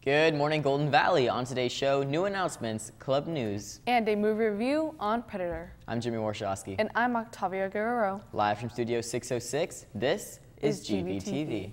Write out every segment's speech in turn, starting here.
Good morning, Golden Valley. On today's show, new announcements, club news, and a movie review on Predator. I'm Jimmy Warshawsky. And I'm Octavio Guerrero. Live from Studio 606, this is GVTV.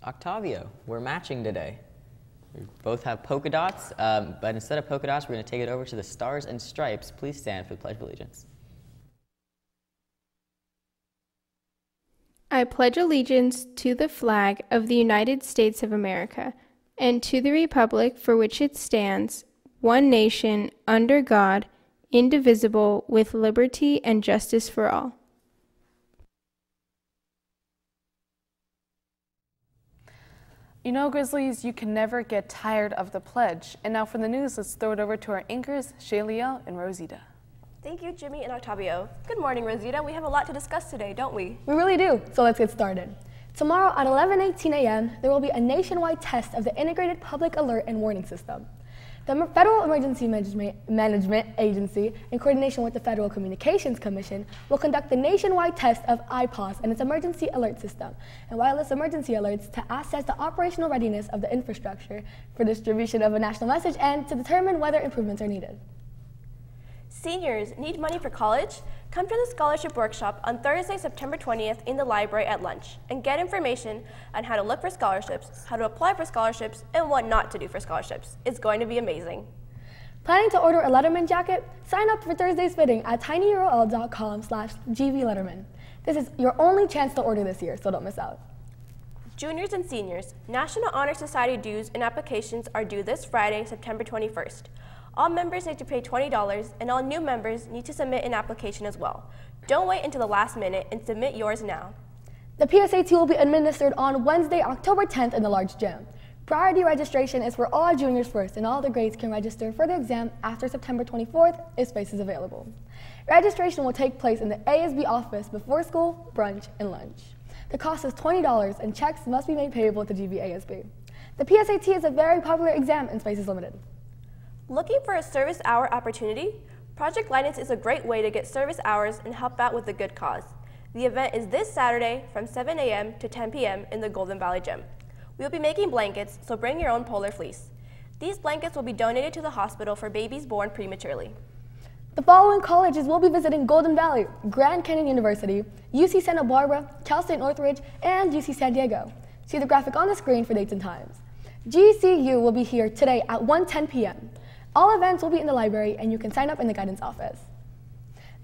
Octavio, we're matching today. We both have polka dots, but instead of polka dots, we're going to take it over to the Stars and Stripes. Please stand for the Pledge of Allegiance. I pledge allegiance to the flag of the United States of America and to the republic for which it stands, one nation, under God, indivisible, with liberty and justice for all. You know, Grizzlies, you can never get tired of the pledge. And now for the news, let's throw it over to our anchors, Chayliel and Rosita. Thank you, Jimmy and Octavio. Good morning, Rosita. We have a lot to discuss today, don't we? We really do, so let's get started. Tomorrow at 11:18 a.m., there will be a nationwide test of the Integrated Public Alert and Warning System. The Federal Emergency Management Agency, in coordination with the Federal Communications Commission, will conduct the nationwide test of IPOS and its emergency alert system and wireless emergency alerts to assess the operational readiness of the infrastructure for distribution of a national message and to determine whether improvements are needed. Seniors need money for college? Come to the scholarship workshop on Thursday, September 20th in the library at lunch and get information on how to look for scholarships, how to apply for scholarships, and what not to do for scholarships. It's going to be amazing. Planning to order a Letterman jacket? Sign up for Thursday's fitting at tinyurl.com/gvletterman. This is your only chance to order this year, so don't miss out. Juniors and seniors, National Honor Society dues and applications are due this Friday, September 21st. All members need to pay $20, and all new members need to submit an application as well. Don't wait until the last minute and submit yours now. The PSAT will be administered on Wednesday, October 10th in the large gym. Priority registration is for all juniors first, and all the grades can register for the exam after September 24th if space is available. Registration will take place in the ASB office before school, brunch, and lunch. The cost is $20, and checks must be made payable to GVASB. The PSAT is a very popular exam, and space is limited. Looking for a service hour opportunity? Project Linus is a great way to get service hours and help out with a good cause. The event is this Saturday from 7 a.m. to 10 p.m. in the Golden Valley Gym. We'll be making blankets, so bring your own polar fleece. These blankets will be donated to the hospital for babies born prematurely. The following colleges will be visiting Golden Valley: Grand Canyon University, UC Santa Barbara, Cal State Northridge, and UC San Diego. See the graphic on the screen for dates and times. GCU will be here today at 1:10 p.m. All events will be in the library, and you can sign up in the guidance office.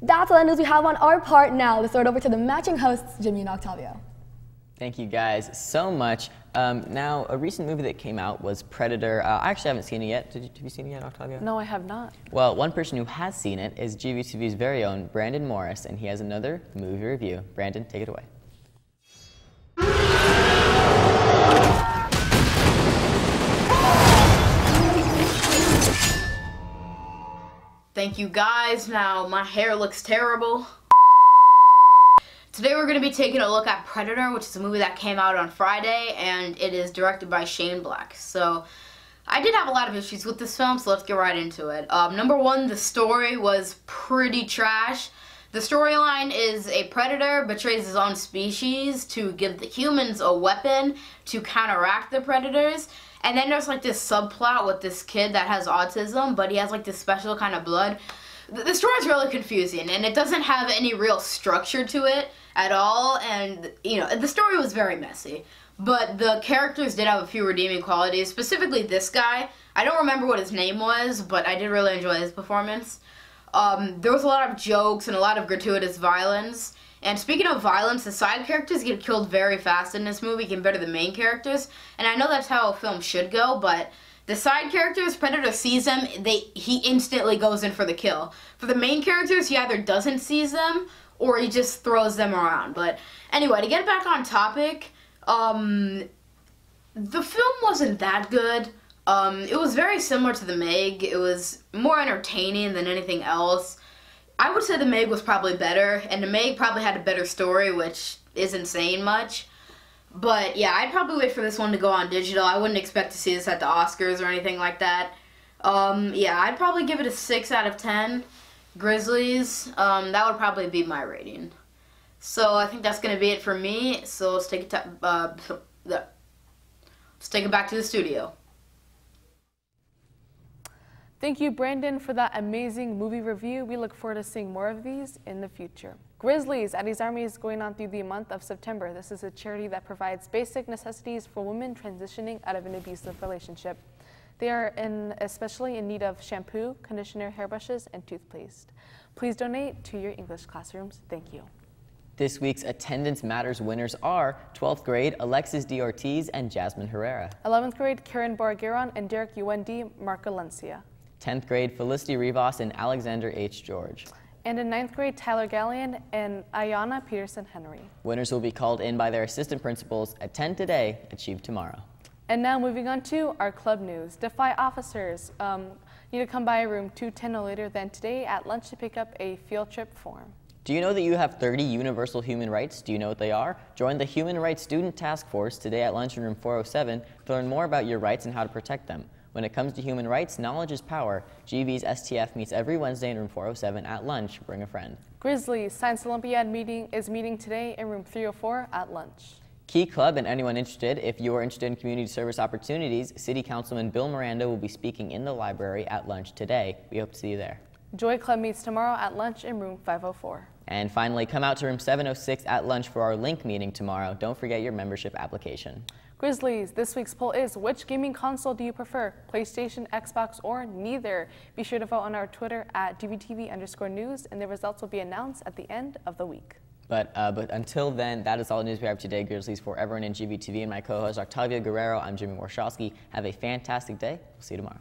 That's all the news we have on our part. Now, let's throw it over to the matching hosts, Jimmy and Octavio. Thank you guys so much. Now, a recent movie that came out was Predator. I actually haven't seen it yet. Have you seen it yet, Octavio? No, I have not. Well, one person who has seen it is GVTV's very own Brandon Morris, and he has another movie review. Brandon, take it away. Thank you guys. Now my hair looks terrible. Today we're going to be taking a look at Predator, which is a movie that came out on Friday, and it is directed by Shane Black. So I did have a lot of issues with this film, so let's get right into it. Number one, the story was pretty trash. The storyline is a predator betrays his own species to give the humans a weapon to counteract the predators. And then there's like this subplot with this kid that has autism, but he has like this special kind of blood. The story's really confusing, and it doesn't have any real structure to it at all. And, you know, the story was very messy. But the characters did have a few redeeming qualities, specifically this guy. I don't remember what his name was, but I did really enjoy his performance. There was a lot of jokes and a lot of gratuitous violence. And speaking of violence, the side characters get killed very fast in this movie compared to the main characters. And I know that's how a film should go, but the side characters, Predator sees them, he instantly goes in for the kill. For the main characters, he either doesn't seize them or he just throws them around. But anyway, to get back on topic, The film wasn't that good. It was very similar to The Meg. It was more entertaining than anything else. I would say The Meg was probably better, and The Meg probably had a better story, which isn't saying much. But yeah, I'd probably wait for this one to go on digital. I wouldn't expect to see this at the Oscars or anything like that. Yeah, I'd probably give it a 6 out of 10. Grizzlies, that would probably be my rating. So I think that's going to be it for me. So let's take it back to the studio. Thank you, Brandon, for that amazing movie review. We look forward to seeing more of these in the future. Grizzlies and His Army is going on through the month of September. This is a charity that provides basic necessities for women transitioning out of an abusive relationship. They are especially in need of shampoo, conditioner, hairbrushes, and toothpaste. Please donate to your English classrooms. Thank you. This week's Attendance Matters winners are 12th grade Alexis D. Ortiz and Jasmine Herrera. 11th grade Karen Borgeron and Derek UND Marcalencia. 10th grade Felicity Rivas and Alexander H. George. And in 9th grade, Tyler Gallion and Ayana Peterson Henry. Winners will be called in by their assistant principals. Attend today, achieve tomorrow. And now moving on to our club news. Defy officers need to come by room 210 no later than today at lunch to pick up a field trip form. Do you know that you have 30 universal human rights? Do you know what they are? Join the Human Rights Student Task Force today at lunch in room 407 to learn more about your rights and how to protect them. When it comes to human rights, knowledge is power. GV's STF meets every Wednesday in room 407 at lunch. Bring a friend. Grizzlies Science Olympiad is meeting today in room 304 at lunch. Key Club and anyone interested, if you are interested in community service opportunities, City Councilman Bill Miranda will be speaking in the library at lunch today. We hope to see you there. Joy Club meets tomorrow at lunch in room 504. And finally, come out to room 706 at lunch for our link meeting tomorrow. Don't forget your membership application. Grizzlies, this week's poll is, which gaming console do you prefer? PlayStation, Xbox, or neither? Be sure to vote on our Twitter at GVTV_news, and the results will be announced at the end of the week. But until then, that is all the news we have today, Grizzlies. For everyone in GVTV and my co-host Octavio Guerrero, I'm Jimmy Warshawsky. Have a fantastic day. We'll see you tomorrow.